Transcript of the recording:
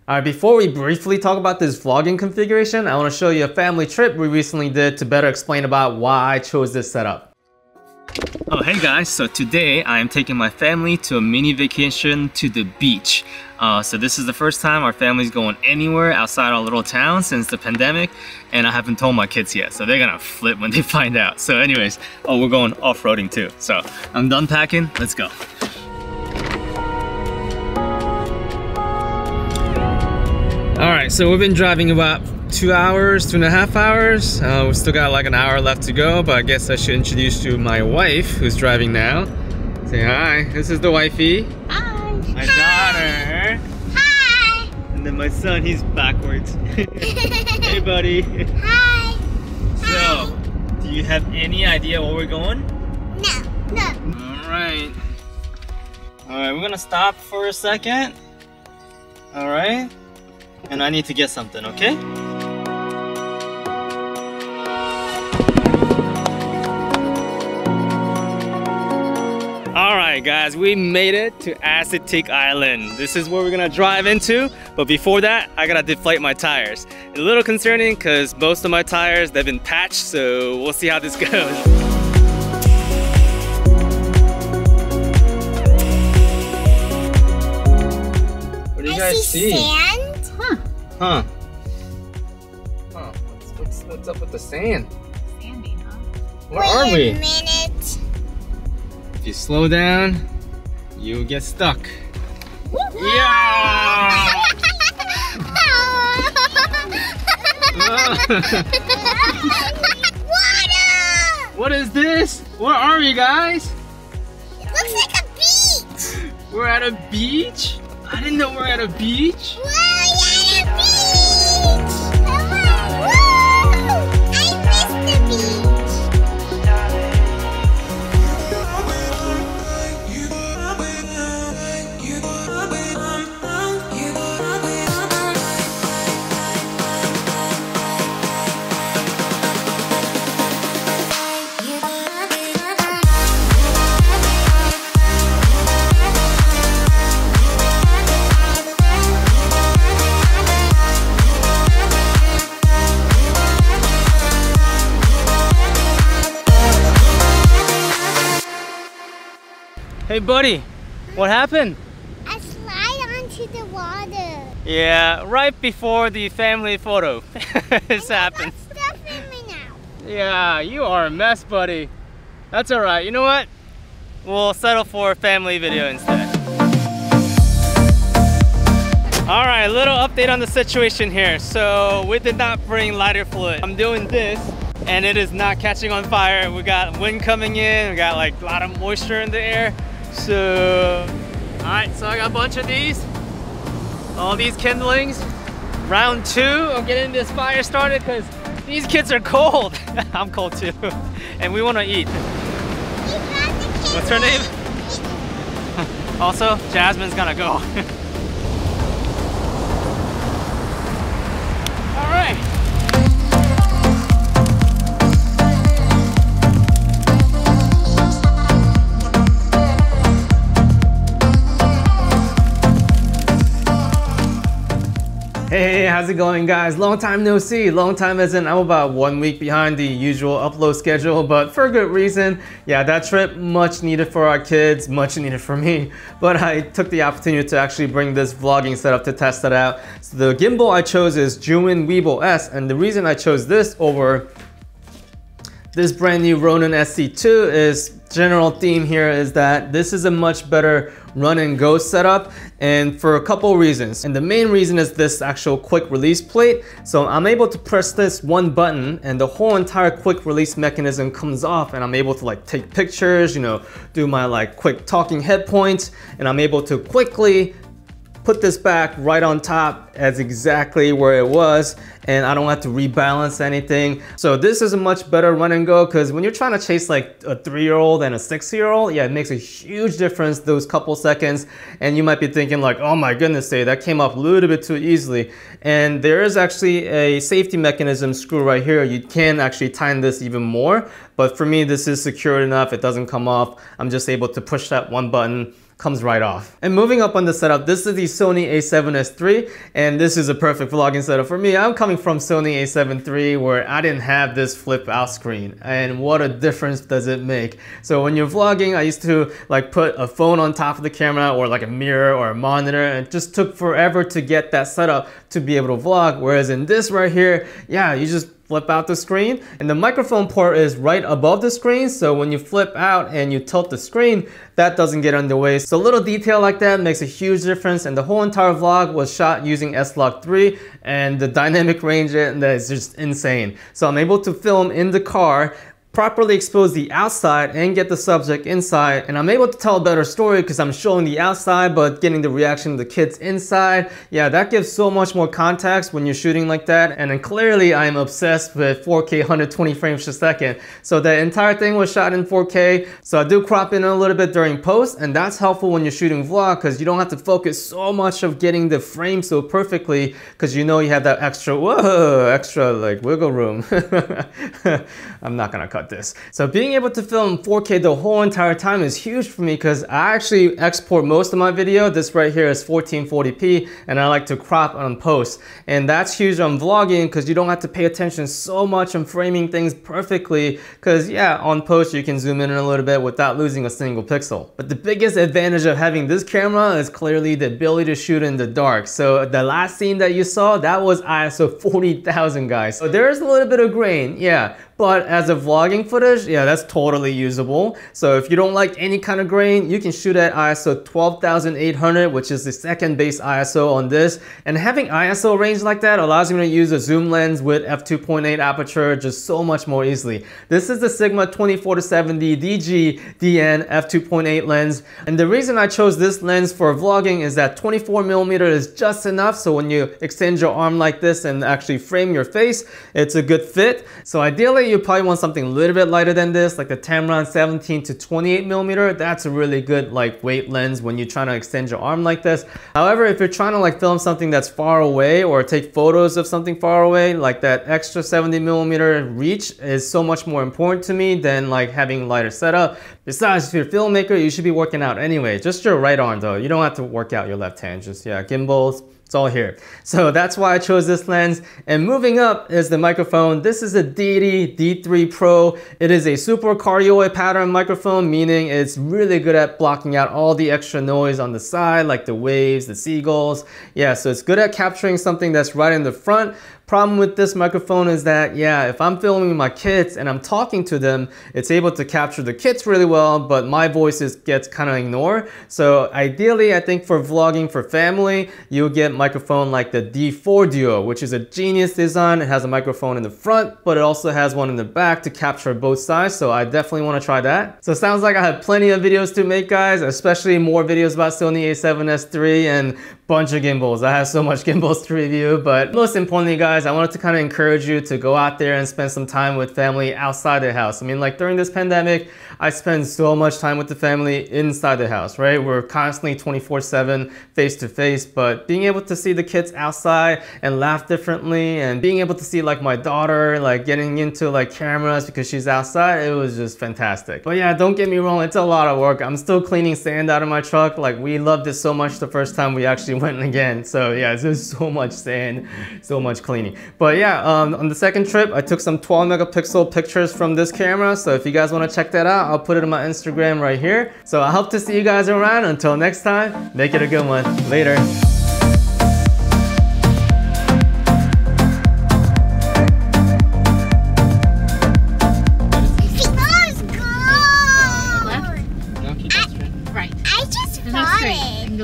Alright, before we briefly talk about this vlogging configuration, I want to show you a family trip we recently did to better explain about why I chose this setup. Oh hey guys, so today I am taking my family to a mini vacation to the beach. So this is the first time our family's going anywhere outside our little town since the pandemic, and I haven't told my kids yet, so they're gonna flip when they find out. So anyways, oh, we're going off-roading too. So I'm done packing, let's go. Alright, so we've been driving about 2 hours, 2.5 hours. We've still got like an hour left to go, but I guess I should introduce you to my wife who's driving now. Say hi, this is the wifey. Hi. My daughter. Hi. And then my son, he's backwards. Hey buddy. Hi. So, do you have any idea where we're going? No. Alright. Alright, we're gonna stop for a second. Alright. And I need to get something, okay? Alright guys, we made it to Acetic Island. This is where we're gonna drive into, but before that, I gotta deflate my tires. It's a little concerning because most of my tires, they've been patched, so we'll see how this goes. What do you guys see? Sand. Huh. What's up with the sand? Sandy, huh? Where are we? Wait a minute. If you slow down, you'll get stuck. Yeah! Water! What is this? Where are we, guys? It looks like a beach. We're at a beach? I didn't know we're at a beach. Whoa, you're at a beach! Come on, woo! I miss the beach. Hey buddy, what happened? I slide onto the water. Yeah, right before the family photo. This happened. Stuff in me now. Yeah, you are a mess, buddy. That's alright. You know what? We'll settle for a family video instead. Alright, little update on the situation here. So, we did not bring lighter fluid. I'm doing this, and it is not catching on fire. We got wind coming in. We got like a lot of moisture in the air. So, alright, so I got a bunch of these. All these kindlings. Round 2 of getting this fire started because these kids are cold. I'm cold too. And we want to eat. What's her name? Also, Jasmine's gonna go. Alright. Hey, how's it going guys? Long time no see. Long time as in I'm about 1 week behind the usual upload schedule, but for good reason. Yeah, that trip, much needed for our kids, much needed for me. But I took the opportunity to actually bring this vlogging setup to test it out. So the gimbal I chose is Zhiyun Weebill S, and the reason I chose this over this brand new Ronin SC2 is general theme here is that this is a much better run and go setup, and for a couple reasons. And the main reason is this actual quick release plate. So I'm able to press this one button and the whole entire quick release mechanism comes off, and I'm able to like take pictures, you know, do my like quick talking head points, and I'm able to quickly put this back right on top as exactly where it was, and I don't have to rebalance anything. So this is a much better run and go, because when you're trying to chase like a 3-year-old and a 6-year-old, yeah, it makes a huge difference those couple seconds. And you might be thinking like, oh my goodness, Dave, that came off a little bit too easily. And there is actually a safety mechanism screw right here. You can actually tighten this even more, but for me, this is secured enough. It doesn't come off. I'm just able to push that one button comes right off. And moving up on the setup, this is the Sony A7S3, and this is a perfect vlogging setup for me. I'm coming from Sony A7 III where I didn't have this flip out screen, and what a difference does it make. So when you're vlogging, I used to like put a phone on top of the camera or like a mirror or a monitor, and it just took forever to get that setup to be able to vlog. Whereas in this right here, yeah, you just flip out the screen, and the microphone port is right above the screen, so when you flip out and you tilt the screen, that doesn't get in the way. So a little detail like that makes a huge difference, and the whole entire vlog was shot using S-Log3, and the dynamic range in that is just insane. So I'm able to film in the car, properly expose the outside and get the subject inside, and I'm able to tell a better story because I'm showing the outside but getting the reaction of the kids inside. Yeah, that gives so much more context when you're shooting like that. And then clearly I'm obsessed with 4K 120 frames per second, so the entire thing was shot in 4K. So I do crop in a little bit during post, and that's helpful when you're shooting vlog because you don't have to focus so much of getting the frame so perfectly, because you know you have that extra like wiggle room. I'm not gonna cut this. So being able to film 4K the whole entire time is huge for me because I actually export most of my video. This right here is 1440p, and I like to crop on post, and that's huge on vlogging because you don't have to pay attention so much on framing things perfectly, because yeah, on post you can zoom in a little bit without losing a single pixel. But the biggest advantage of having this camera is clearly the ability to shoot in the dark. So the last scene that you saw, that was ISO 40,000, guys. So there is a little bit of grain, yeah, but as a vlogging footage, yeah, that's totally usable. So if you don't like any kind of grain, you can shoot at ISO 12,800, which is the second base ISO on this. And having ISO range like that allows you to use a zoom lens with f2.8 aperture just so much more easily. This is the Sigma 24-70 DG DN f2.8 lens. And the reason I chose this lens for vlogging is that 24mm is just enough. So when you extend your arm like this and actually frame your face, it's a good fit. So ideally, you probably want something a little bit lighter than this, like the Tamron 17-28mm. That's a really good like weight lens when you're trying to extend your arm like this. However, if you're trying to like film something that's far away or take photos of something far away, like that extra 70mm reach is so much more important to me than like having lighter setup. Besides, if you're a filmmaker, you should be working out anyway. Just your right arm though. You don't have to work out your left hand. Just yeah, gimbals. It's all here. So that's why I chose this lens. And moving up is the microphone. This is a Deity D3 Pro. It is a super cardioid pattern microphone, meaning it's really good at blocking out all the extra noise on the side, like the waves, the seagulls. Yeah, so it's good at capturing something that's right in the front. Problem with this microphone is that, yeah, if I'm filming my kids and I'm talking to them, it's able to capture the kids really well, but my voice gets kind of ignored. So ideally, I think for vlogging for family, you'll get microphone like the D4 Duo, which is a genius design. It has a microphone in the front, but it also has one in the back to capture both sides. So I definitely want to try that. So it sounds like I have plenty of videos to make, guys, especially more videos about Sony A7S3 and bunch of gimbals. I have so much gimbals to review, but most importantly, guys, I wanted to kind of encourage you to go out there and spend some time with family outside the house. I mean, like during this pandemic, I spend so much time with the family inside the house, right? We're constantly 24/7 face to face, but being able to see the kids outside and laugh differently, and being able to see like my daughter like getting into like cameras because she's outside, it was just fantastic. But yeah, don't get me wrong, it's a lot of work. I'm still cleaning sand out of my truck. Like we loved it so much the first time we actually went again. So yeah, there's so much sand, so much cleaning. But yeah, on the second trip, I took some 12 megapixel pictures from this camera. So if you guys want to check that out, I'll put it on my Instagram right here. So I hope to see you guys around. Until next time, make it a good one. Later.